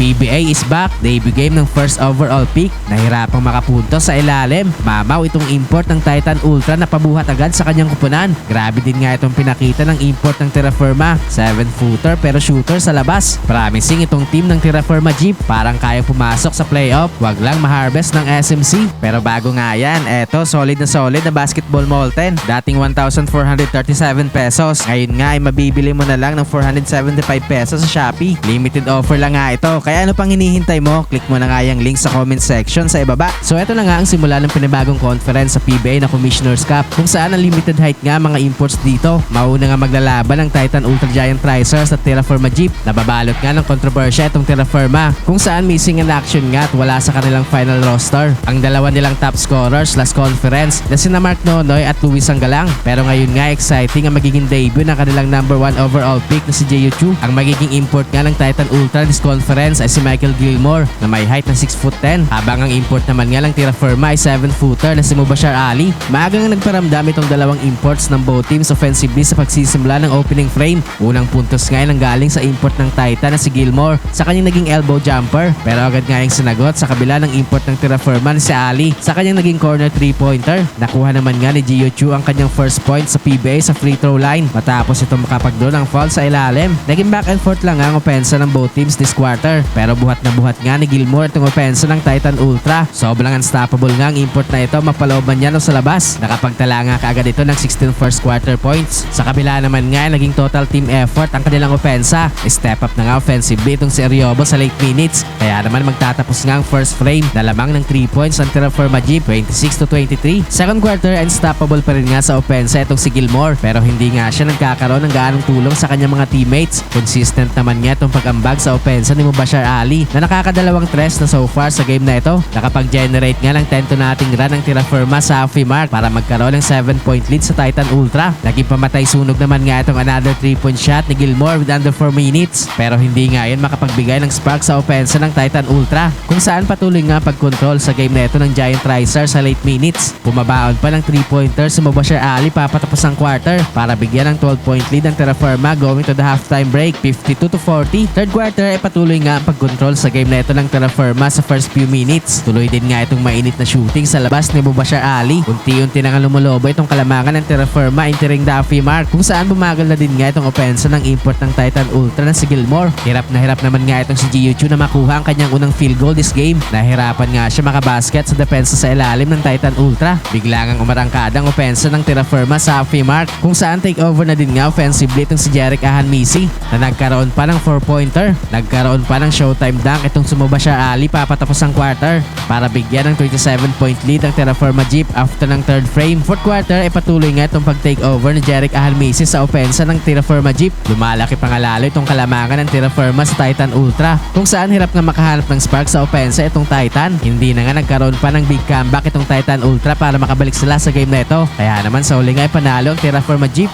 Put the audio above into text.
PBA is back, debut game ng first overall pick. Nahirapang makapunto sa ilalim. Mamaw itong import ng Titan Ultra na pabuhat agad sa kanyang kupunan. Grabe din nga itong pinakita ng import ng Terra Firma. 7-footer pero shooter sa labas. Promising itong team ng Terra Firma Jeep. Parang kaya pumasok sa playoff. Wag lang ma-harvest ng SMC. Pero bago nga yan, eto solid na basketball molten. Dating 1,437 pesos. Ngayon nga ay mabibili mo na lang ng 475 pesos sa Shopee. Limited offer lang nga ito. Kaya ano pang hinihintay mo? Click mo na nga yung link sa comment section sa ibaba. So eto na nga ang simula ng pinibagong conference sa PBA na Commissioner's Cup kung saan ang limited height nga mga imports dito. Mauna nga maglalaban ng Titan Ultra Giant Tricers at Terra Firma Jeep. Nababalot nga ng kontrobersya itong Terra Firma kung saan missing in action nga at wala sa kanilang final roster. Ang dalawa nilang top scorers last conference na sina Mark Nonoy at Luis Sangalang. Pero ngayon nga exciting ang magiging debut ng kanilang number 1 overall pick na si Jeyu Chu. Ang magiging import nga ng Titan Ultra this conference ay si Michael Gilmore na may height na 6'10", habang ang import naman nga ng Terra Firma ay 7-footer na si Mubashir Ali. Maagang nagparamdam itong dalawang imports ng both teams offensively sa pagsisimula ng opening frame. Unang puntos nga ay nanggaling sa import ng Titan na si Gilmore sa kanyang naging elbow jumper, pero agad nga yung sinagot sa kabila ng import ng Terra Firma na si Ali sa kanyang naging corner 3-pointer. Nakuha naman nga ni Jeyu Chu ang kanyang first point sa PBA sa free throw line matapos itong makapagdraw ng foul sa ilalim. Naging back and forth lang ang opensa ng both teams this quarter, pero buhat na buhat nga ni Gilmore itong opensa ng Titan Ultra. Sobrang unstoppable nga ang import na ito, mapalooban niya no sa labas. Nakapagtala nga kaagad ito ng 16 first quarter points. Sa kabila naman nga naging total team effort ang kanilang opensa. Step up na nga offensively itong si Ariobo sa late minutes, kaya naman magtatapos nga ang first frame na lamang ng 3 points ang Terra Firma Jeep 26-23. Second quarter unstoppable pa rin nga sa opensa itong si Gilmore, pero hindi nga siya nagkakaroon ng gaanong tulong sa kanyang mga teammates. Consistent naman nga itong pag-ambag sa opensa ni Mubashir Ali na nakakadalawang tres na so far sa game na ito. Nakapag-generate nga ng 10 to nothing run ang Terra Firma sa halfway mark para magkaroon ng 7-point lead sa Titan Ultra. Naging pamatay sunog naman nga itong another 3-point shot ni Gilmore with under 4 minutes, pero hindi nga yun makapagbigay ng spark sa opensa ng Titan Ultra kung saan patuloy nga pag-control sa game na ito ng Giant Tricer sa late minutes. Pumabaon pa ng 3-pointer si Mubashir Ali papatapos ang quarter para bigyan ng 12-point lead ang Terra Firma going to the halftime break 52-40. Third quarter ay patuloy nga ang pag-control sa game na ito ng Terra Firma sa first few minutes. Tuloy din nga itong mainit na shooting sa labas ni Mubashir Ali. Unti-unti na nga lumulobo itong kalamangan ng Terra Firma entering the halfway mark kung saan bumagal na din nga itong opensa ng import ng Titan Ultra na si Gilmore. Hirap na hirap naman nga itong si Jeyu Chu na makuha ang kanyang unang field goal this game. Nahirapan nga siya makabasket sa depensa sa ilalim ng Titan Ultra. Bigla ngang umarangkada ang opensa ng Terra Firma sa halfway mark kung saan takeover na din nga offensively itong si Jerick Ahanmisi na nagkaroon pa ng 4-pointer. Nagkaroon pa ng showtime dunk itong si Mubashir Ali papatapos ang quarter para bigyan ng 27-point lead ang Terra Firma Jeep after ng third frame. Fourth quarter ay patuloy nga itong pag-takeover ni Jerick Ahanmisi sa opensa ng Terra Firma Jeep. Lumalaki pa nga lalo itong kalamangan ng Terra Firma sa Titan Ultra kung saan hirap nga makahanap ng spark sa opensa itong Titan. Hindi na nga nagkaroon pa ng big comeback itong Titan Ultra para makabalik sila sa game na ito. Kaya naman sa huli nga ay panalo ang Terra Firma Jeep.